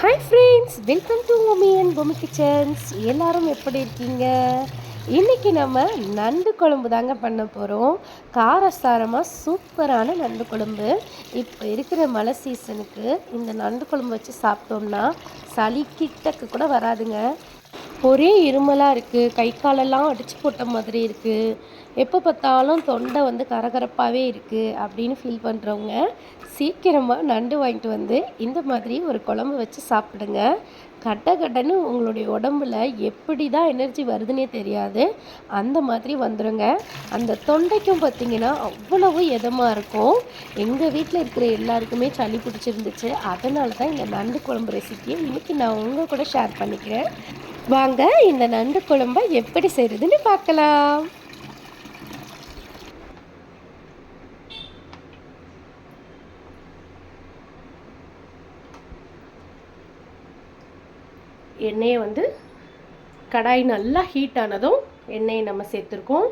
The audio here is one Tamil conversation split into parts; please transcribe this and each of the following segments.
Hi friends, welcome to Umi and Pomi kitchens. எல்லாரும் எப்படி இருக்கீங்க? இன்றைக்கி நம்ம நண்டு குழம்பு தாங்க பண்ண போகிறோம். காரசாரமாக சூப்பரான நண்டு குழம்பு. இப்போ இருக்கிற மழை சீசனுக்கு இந்த நண்டு குழம்பு வச்சு சாப்பிட்டோம்னா சளி கிட்டக்கு கூட வராதுங்க. ஒரே இருமலாக இருக்குது, கை காலெல்லாம் அடித்து போட்ட மாதிரி இருக்குது, எப்போ பார்த்தாலும் தொண்டை கரகரப்பாகவே இருக்குது அப்படின்னு ஃபீல் பண்ணுறவங்க சீக்கிரமாக நண்டு வாங்கிட்டு வந்து இந்த மாதிரி ஒரு குழம்பு வச்சு சாப்பிடுங்க. கட்டன்னு உங்களுடைய உடம்புல எப்படி தான் எனர்ஜி வருதுன்னே தெரியாது, அந்த மாதிரி வந்துடுங்க. அந்த தொண்டைக்கும் பார்த்திங்கன்னா அவ்வளவு இதமாக இருக்கும். எங்கள் வீட்டில் இருக்கிற எல்லாருக்குமே சளி பிடிச்சிருந்துச்சு. அதனால தான் இந்த நண்டு குழம்பு ரெசிபியை இன்றைக்கி நான் உங்கள் கூட ஷேர் பண்ணிக்கிறேன். வாங்க இந்த நண்டு குழம்பை எப்படி செய்கிறதுன்னு பார்க்கலாம். எண்ணெயை கடாய் நல்லா ஹீட் ஆனதும் எண்ணெயை நம்ம சேர்த்துருக்கோம்.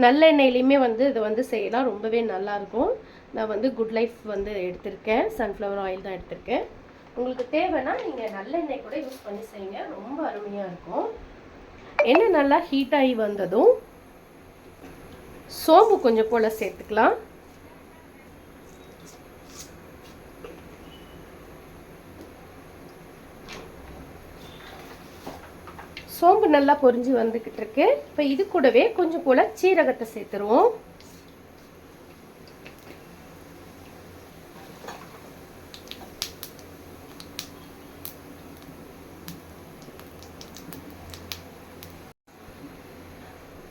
நல்ல எண்ணெயிலையுமே இதை செய்யலாம், ரொம்பவே நல்லாயிருக்கும். நான் குட் லைஃப் எடுத்திருக்கேன், சன்ஃப்ளவர் ஆயில் தான் எடுத்திருக்கேன். உங்களுக்கு தேவைன்னா நீங்கள் நல்லெண்ணெய் கூட யூஸ் பண்ணி செய்யுங்க, ரொம்ப அருமையாக இருக்கும். எண்ணெய் நல்லா ஹீட் ஆகி வந்ததும் சோம்பு கொஞ்சம் போல் சேர்த்துக்கலாம். சோம்பு நல்லா பொரிஞ்சு வந்துக்கிட்டு இருக்கு. இப்போ இது கூடவே கொஞ்சம் போல் சீரகத்தை சேர்த்துருவோம்.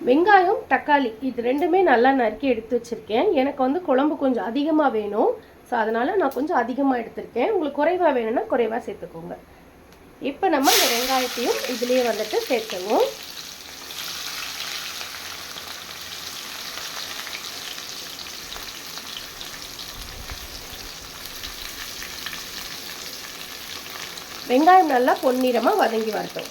வெங்காயம், தக்காளி இது ரெண்டுமே நல்லா நறுக்கி எடுத்து வச்சுருக்கேன். எனக்கு குழம்பு கொஞ்சம் அதிகமாக வேணும், ஸோ அதனால் நான் கொஞ்சம் அதிகமாக எடுத்திருக்கேன். உங்களுக்கு குறைவாக வேணும்னா குறைவாக சேர்த்துக்கோங்க. இப்போ நம்ம இந்த வெங்காயத்தையும் இதுலேயே சேர்த்துருவோம். வெங்காயம் நல்லா பொன்னிறமாக வதங்கி வரட்டும்.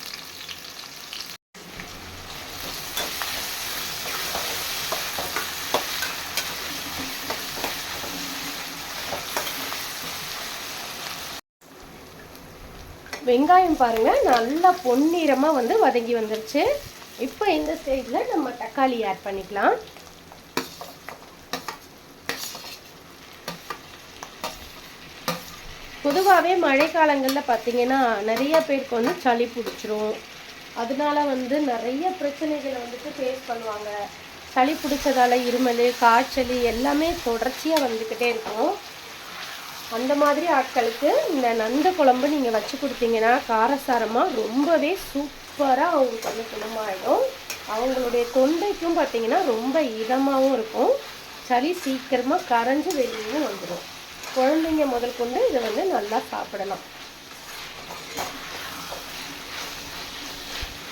வெங்காயம் பாருங்கள் நல்லா பொன்னிறமாக வதங்கி வந்துருச்சு. இப்போ இந்த ஸ்டேஜில் நம்ம தக்காளி ஆட் பண்ணிக்கலாம். பொதுவாகவே மழைக்காலங்களில் பார்த்திங்கன்னா நிறைய பேருக்கு சளி பிடிச்சிரும். அதனால நிறைய பிரச்சனைகளை ஃபேஸ் பண்ணுவாங்க. சளி பிடிச்சதால இருமல், காய்ச்சல் எல்லாமே தொடர்ச்சியாக வந்துக்கிட்டே இருக்கும். அந்த மாதிரி ஆட்களுக்கு இந்த நண்டு குழம்பு நீங்கள் வச்சு கொடுத்தீங்கன்னா காரசாரமாக ரொம்பவே சூப்பராக அவங்களுக்கு குணமாயிடும். அவங்களுடைய தொண்டைக்கும் பார்த்திங்கன்னா ரொம்ப இதமாகவும் இருக்கும். சளி சீக்கிரமாக கரைஞ்சி வெளியும் வந்துடும். குழந்தைங்க முதல் கொண்டு இதை நல்லா சாப்பிடலாம்.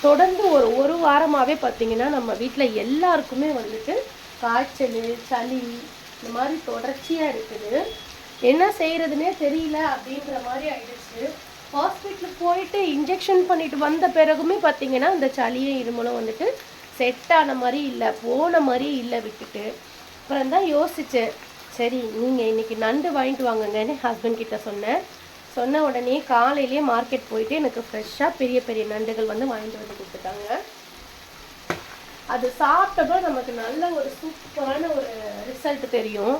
தொடர்ந்து ஒரு வாரமாகவே பார்த்திங்கன்னா நம்ம வீட்டில் எல்லாருக்குமே காய்ச்சல், சளி இந்த மாதிரி தொடர்ச்சியாக இருக்குது. என்ன செய்கிறதுனே தெரியல அப்படின்ற மாதிரி ஆயிடுச்சு. ஹாஸ்பிட்டலுக்கு போயிட்டு இன்ஜெக்ஷன் பண்ணிட்டு வந்த பிறகுமே பார்த்திங்கன்னா இந்த சளியை இருமலும் செட் ஆன மாதிரி இல்லை, போன மாதிரி இல்லை விட்டுட்டு. அப்புறம் தான் யோசித்தேன், சரி நீங்கள் இன்றைக்கி நண்டு வாங்கிட்டு வாங்குங்கன்னு ஹஸ்பண்ட் கிட்ட சொன்ன உடனே காலையிலேயே மார்க்கெட் போயிட்டு எனக்கு ஃப்ரெஷ்ஷாக பெரிய பெரிய நண்டுகள் வாங்கிட்டு கொடுத்துட்டாங்க. அது சாப்பிட்டப்போ நமக்கு நல்ல ஒரு சூப்பரான ஒரு ரிசல்ட் தெரியும்.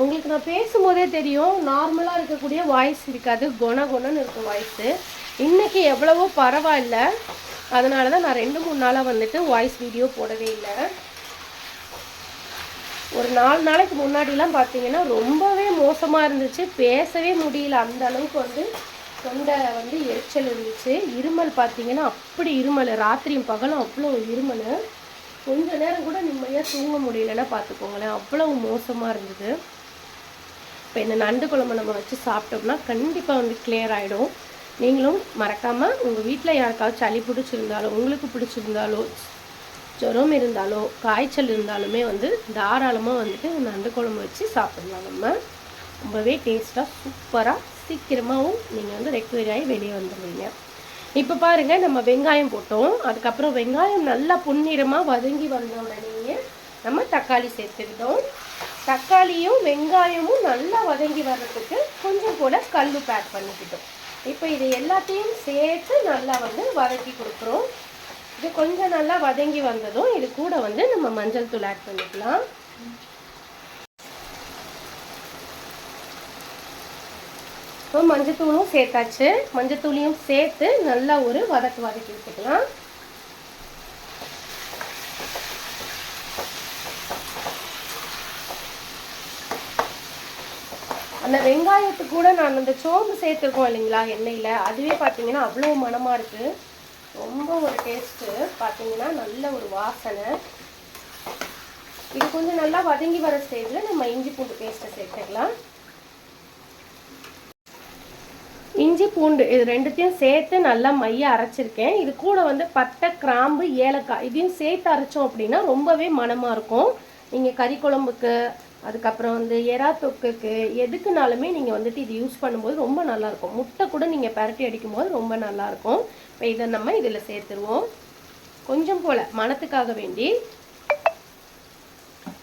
உங்களுக்கு நான் பேசும்போதே தெரியும், நார்மலாக இருக்கக்கூடிய வாய்ஸ் இருக்காது, குணன்னு இருக்கும் வாய்ஸு. இன்றைக்கி எவ்வளவோ பரவாயில்ல. அதனால தான் நான் 2-3 நாளாக வாய்ஸ் வீடியோ போடவே இல்லை. ஒரு 4 நாளைக்கு முன்னாடிலாம் பார்த்தீங்கன்னா ரொம்பவே மோசமாக இருந்துச்சு, பேசவே முடியல. அந்த அளவுக்கு தொண்டை எரிச்சல் இருந்துச்சு. இருமல் பார்த்திங்கன்னா அப்படி இருமல், ராத்திரியும் பகலும் அவ்வளோ இருமல். கொஞ்ச நேரம் கூட நிம்மதியாக தூங்க முடியலன்னா பார்த்துக்கோங்களேன், அவ்வளவு மோசமாக இருந்தது. இப்போ இந்த நண்டு குழம்பு நம்ம வச்சு சாப்பிட்டோம்னா கண்டிப்பாக கிளியர் ஆகிடும். நீங்களும் மறக்காமல் உங்கள் வீட்டில் யாருக்காவது சளி பிடிச்சிருந்தாலோ, உங்களுக்கு பிடிச்சிருந்தாலோ, ஜுரம் இருந்தாலோ, காய்ச்சல் இருந்தாலுமே தாராளமாக நண்டு குழம்பு வச்சு சாப்பிடலாம். நம்ம ரொம்பவே டேஸ்ட்டாக சூப்பராக சீக்கிரமாகவும் நீங்கள் ரெக்கவரி ஆகி வெளியே வந்துடுவீங்க. இப்போ பாருங்கள், நம்ம வெங்காயம் போட்டோம். அதுக்கப்புறம் வெங்காயம் நல்லா பொன்னிறமாக வதங்கி வந்த உடனே நம்ம தக்காளி சேர்த்துக்கிட்டோம். தக்காளியும் வெங்காயமும் நல்லா வதங்கி வர்றதுக்கு கொஞ்சம் கூட கல்லுப்பு ஆட் பண்ணிக்கிட்டோம். இப்போ இது எல்லாத்தையும் சேர்த்து நல்லா வந்து வதக்கி கொடுக்குறோம். இது கொஞ்சம் நல்லா வதங்கி வந்ததும் இது கூட வந்து நம்ம மஞ்சள் தூள் ஆட் பண்ணிக்கலாம். இப்போ மஞ்சத்தூளும் சேர்த்தாச்சு. மஞ்சத்தூளையும் சேர்த்து நல்லா ஒரு வதக்கி விட்டுக்கலாம். அந்த வெங்காயத்துக்கு கூட நான் அந்த சோம்பு சேர்த்துருக்கோம் இல்லைங்களா எண்ணெயில், அதுவே பார்த்தீங்கன்னா அவ்வளோ மணமாக இருக்குது. ரொம்ப ஒரு டேஸ்ட்டு பார்த்தீங்கன்னா நல்ல ஒரு வாசனை. இது கொஞ்சம் நல்லா வதங்கி வர ஸ்டேஜில் நம்ம இஞ்சி பூண்டு பேஸ்ட்டை சேர்த்துக்கலாம். இஞ்சி பூண்டு இது ரெண்டுத்தையும் சேர்த்து நல்லா மைய அரைச்சிருக்கேன். இது கூட வந்து பட்டை, கிராம்பு, ஏலக்காய் இதையும் சேர்த்து அரைச்சோம் அப்படின்னா ரொம்பவே மணமாக இருக்கும். நீங்கள் கறி குழம்புக்கு, அதுக்கப்புறம் வந்து எறா தொக்குக்கு, எதுக்குனாலுமே நீங்கள் வந்துட்டு இது யூஸ் பண்ணும்போது ரொம்ப நல்லாயிருக்கும். முட்டை கூட நீங்கள் பரட்டி அடிக்கும் போது ரொம்ப நல்லாயிருக்கும். இப்போ இதை நம்ம இதில் சேர்த்துருவோம் கொஞ்சம் போல் மணத்துக்காக வேண்டி.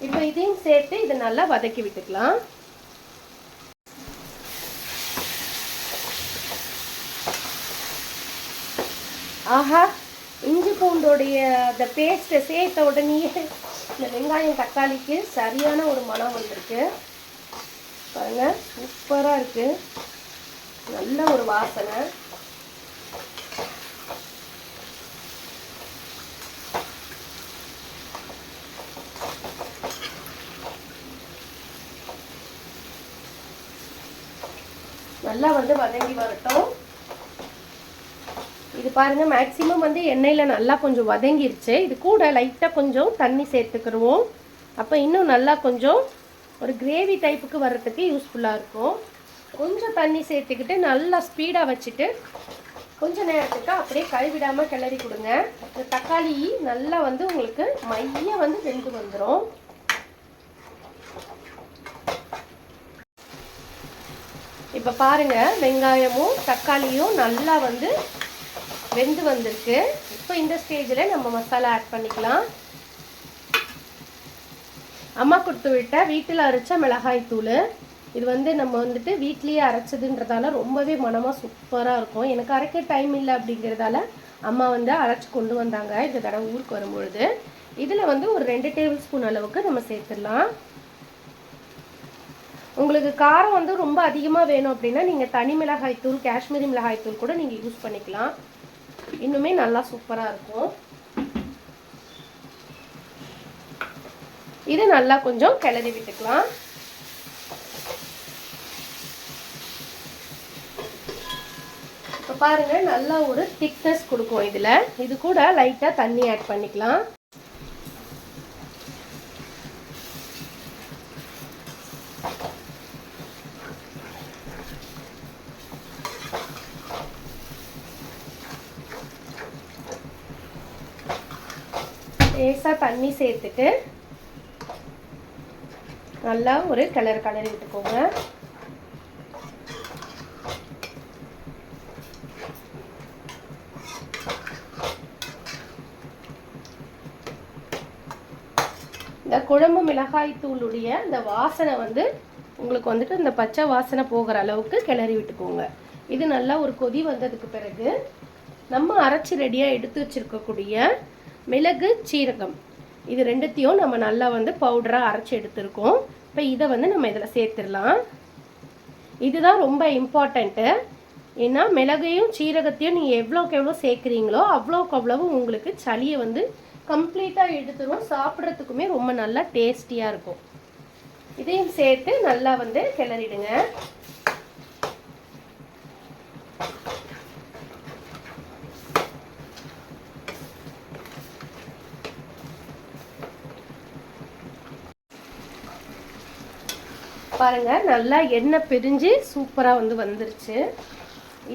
இப்போ இதையும் சேர்த்து இதை நல்லா வதக்கி விட்டுக்கலாம். ஆஹா, இஞ்சி பூண்டோடைய அந்த பேஸ்ட்டை சேர்த்த உடனேயே இந்த வெங்காயம் தக்காளிக்கு சரியான ஒரு மனம் வந்திருக்கு பாருங்க. சூப்பராக இருக்குது, நல்ல ஒரு வாசனை. நல்லா வந்து வதங்கி வரட்டும். இது பாருங்கள், மேக்ஸிமம் வந்து எண்ணெயில் நல்லா கொஞ்சம் வதங்கிருச்சு. இது கூட லைட்டாக கொஞ்சம் தண்ணி சேர்த்துக்கிடுவோம். அப்போ இன்னும் நல்லா கொஞ்சம் ஒரு கிரேவி டைப்புக்கு வர்றதுக்கு யூஸ்ஃபுல்லாக இருக்கும். கொஞ்சம் தண்ணி சேர்த்துக்கிட்டு நல்லா ஸ்பீடாக வச்சுட்டு கொஞ்சம் நேரத்துக்கு அப்படியே கைவிடாமல் கிளறி கொடுங்க. இந்த தக்காளி நல்லா வந்து உங்களுக்கு மைய வந்து வெந்து வந்துடும். இப்போ பாருங்கள், வெங்காயமும் தக்காளியும் நல்லா வந்து வெந்து வந்திருக்கு. இப்போ இந்த ஸ்டேஜில் நம்ம மசாலா ஆட் பண்ணிக்கலாம். அம்மா கொடுத்து விட்ட வீட்டில் அரைச்ச மிளகாய் தூள். இது வந்து நம்ம வந்துட்டு வீட்லேயே அரைச்சதுன்றதால ரொம்பவே மனமாக சூப்பராக இருக்கும். எனக்கு அரைக்க டைம் இல்லை அப்படிங்கிறதால அம்மா வந்து அரைச்சி கொண்டு வந்தாங்க இந்த தடவை ஊருக்கு வரும்பொழுது. இதில் வந்து ஒரு 2 டேபிள் ஸ்பூன் அளவுக்கு நம்ம சேர்த்துடலாம். உங்களுக்கு காரம் வந்து ரொம்ப அதிகமாக வேணும் அப்படின்னா நீங்கள் தனி மிளகாய் தூள், காஷ்மீரி மிளகாய் தூள் கூட நீங்கள் யூஸ் பண்ணிக்கலாம். இன்னுமே நல்லா சூப்பராக இருக்கும். இது நல்லா கொஞ்சம் கிளறி விட்டுக்கலாம். இப்போ பாருங்க, நல்லா ஒரு திக்னஸ் கொடுக்கும். இதில் இது கூட லைட்டாக தண்ணி ஆட் பண்ணிக்கலாம். லேசாக தண்ணி சேர்த்துட்டு நல்லா ஒரு கிளறி விட்டுக்கோங்க. இந்த குழம்பு மிளகாய் தூளுடைய இந்த வாசனை வந்து உங்களுக்கு வந்துட்டு இந்த பச்சை வாசனை போகிற அளவுக்கு கிளறி விட்டுக்கோங்க. இது நல்லா ஒரு கொதி வந்ததுக்கு பிறகு நம்ம அரைச்சி ரெடியாக எடுத்து வச்சுருக்கக்கூடிய மிளகு, சீரகம் இது ரெண்டுத்தையும் நம்ம நல்லா வந்து பவுடராக அரைச்சி எடுத்துருக்கோம். இப்போ இதை வந்து நம்ம இதில் சேர்த்துடலாம். இதுதான் ரொம்ப இம்பார்ட்டண்ட்டு. ஏன்னா மிளகையும் சீரகத்தையும் நீங்கள் எவ்வளோக்கு எவ்வளோ சேர்க்குறீங்களோ அவ்வளோக்கு அவ்வளவு உங்களுக்கு சளியை வந்து கம்ப்ளீட்டாக எடுத்துரும். சாப்பிட்றதுக்குமே ரொம்ப நல்லா டேஸ்டியாக இருக்கும். இதையும் சேர்த்து நல்லா வந்து கிளறிடுங்க. பாருங்க, நல்லா எண்ணெய் பிரிஞ்சு சூப்பராக வந்து வந்துருச்சு.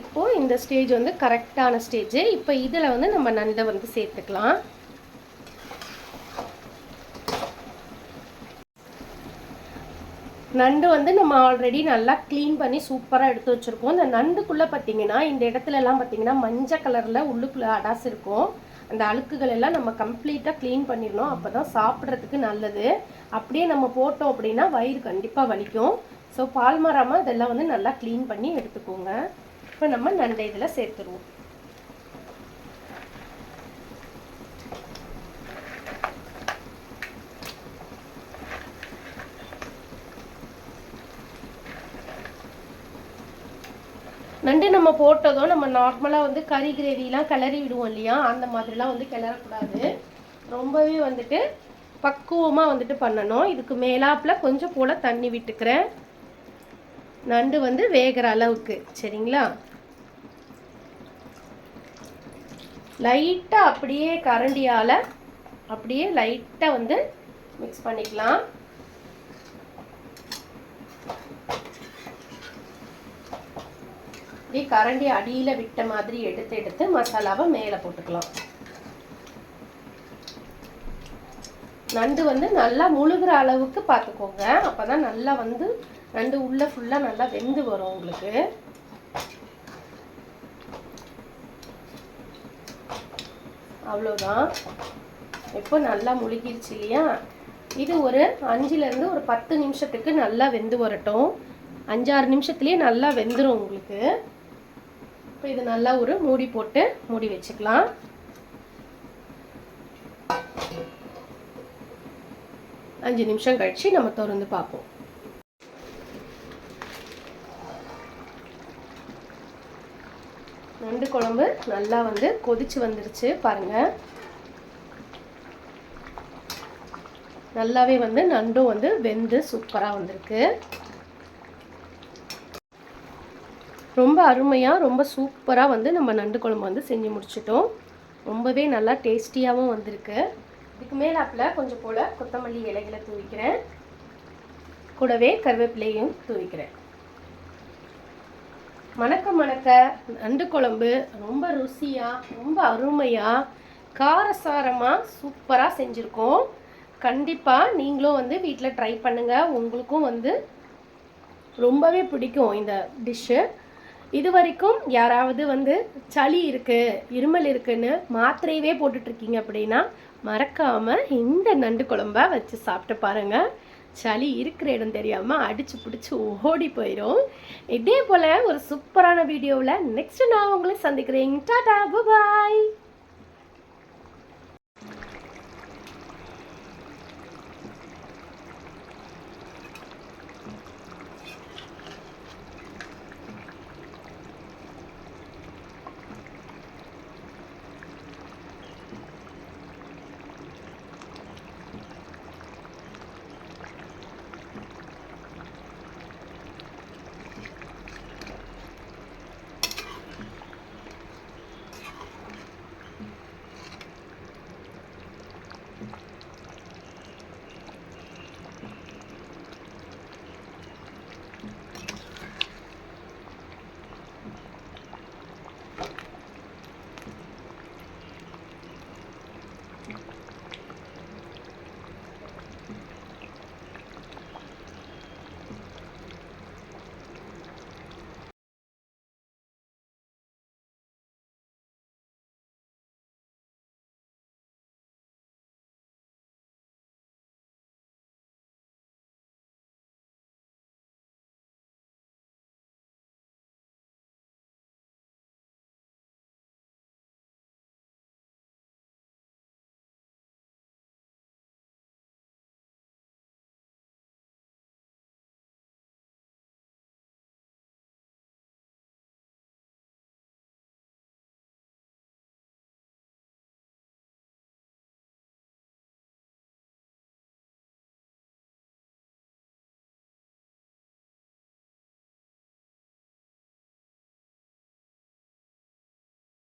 இப்போது இந்த ஸ்டேஜ் வந்து கரெக்டான ஸ்டேஜ். இப்போ இதில் வந்து நம்ம நண்டை வந்து சேர்த்துக்கலாம். நண்டு வந்து நம்ம ஆல்ரெடி நல்லா க்ளீன் பண்ணி சூப்பராக எடுத்து வச்சுருக்கோம். இந்த நண்டுக்குள்ளே பார்த்தீங்கன்னா இந்த இடத்துலலாம் பார்த்தீங்கன்னா மஞ்சள் கலரில் உள்ளுக்குள்ளே அடாசு இருக்கும். அந்த அழுக்குகள் எல்லாம் நம்ம கம்ப்ளீட்டாக க்ளீன் பண்ணிடணும். அப்போ தான் சாப்பிட்றதுக்கு நல்லது. அப்படியே நம்ம போட்டோம் அப்படின்னா வயிறு கண்டிப்பாக வலிக்கும். ஸோ பால் மாறாமல் இதெல்லாம் வந்து நல்லா க்ளீன் பண்ணி எடுத்துக்கோங்க. இப்போ நம்ம நண்டை இதில் சேர்த்துருவோம். நண்டு நம்ம போட்டதும் நம்ம நார்மலாக வந்து கறி கிரேவிலாம் கிளறி விடுவோம் இல்லையா, அந்த மாதிரிலாம் வந்து கிளறக்கூடாது. ரொம்பவே வந்துட்டு பக்குவமாக வந்துட்டு பண்ணணும். இதுக்கு மேலாப்பில் கொஞ்சம் போல் தண்ணி விட்டுக்கிறேன், நண்டு வந்து வேகிற அளவுக்கு. சரிங்களா? லைட்டாக அப்படியே கரண்டியால் அப்படியே லைட்டாக வந்து மிக்ஸ் பண்ணிக்கலாம். இப்படி கரண்டி அடியில் விட்ட மாதிரி எடுத்து மசாலாவை மேலே போட்டுக்கலாம். நண்டு வந்து நல்லா முழுகிற அளவுக்கு பார்த்துக்கோங்க. அப்போ தான் நல்லா வந்து நண்டு உள்ளே ஃபுல்லாக நல்லா வெந்து வரும் உங்களுக்கு. அவ்வளோதான். இப்போ நல்லா முழுகிருச்சு இல்லையா? இது ஒரு 5லேருந்து ஒரு 10 நிமிஷத்துக்கு நல்லா வெந்து வரட்டும். 5-6 நிமிஷத்துலேயே நல்லா வெந்துடும் உங்களுக்கு. இப்போ இது நல்லா ஒரு மூடி போட்டு மூடி வச்சுக்கலாம். அஞ்சு நிமிஷம் கழிச்சு நம்ம திறந்து பார்ப்போம். நண்டு குழம்பு நல்லா வந்து கொதிச்சு வந்துருச்சு பாருங்க. நல்லாவே வந்து நண்டும் வந்து வெந்து சூப்பராக வந்திருக்கு. ரொம்ப அருமையாக ரொம்ப சூப்பராக வந்து நம்ம நண்டு குழம்பு வந்து செஞ்சு முடிச்சிட்டோம். ரொம்பவே நல்லா டேஸ்டியாகவும் வந்திருக்கு. இதுக்கு மேலாப்பில் கொஞ்சம் போல் கொத்தமல்லி இலைகளை தூவிக்கிறேன், கூடவே கருவேப்பிலையும் தூவிக்கிறேன். மணக்க நண்டு குழம்பு ரொம்ப ருசியாக ரொம்ப அருமையாக காரசாரமாக சூப்பராக செஞ்சுருக்கோம். கண்டிப்பாக நீங்களும் வந்து வீட்டில் ட்ரை பண்ணுங்கள். உங்களுக்கும் வந்து ரொம்பவே பிடிக்கும் இந்த டிஷ்ஷு. இது வரைக்கும் யாராவது வந்து சளி இருக்குது இருமல் இருக்குன்னு மாத்திரையவே போட்டுட்ருக்கீங்க அப்படின்னா மறக்காமல் இந்த நண்டு குழம்பை வச்சு சாப்பிட்டு பாருங்கள். சளி இருக்கிற இடம் தெரியாமல் அடித்து பிடிச்சி ஓடி போயிடும். இதே போல் ஒரு சூப்பரான வீடியோவில் நெக்ஸ்ட்டு நான் உங்களை சந்திக்கிறேன். டாடா, பாய்.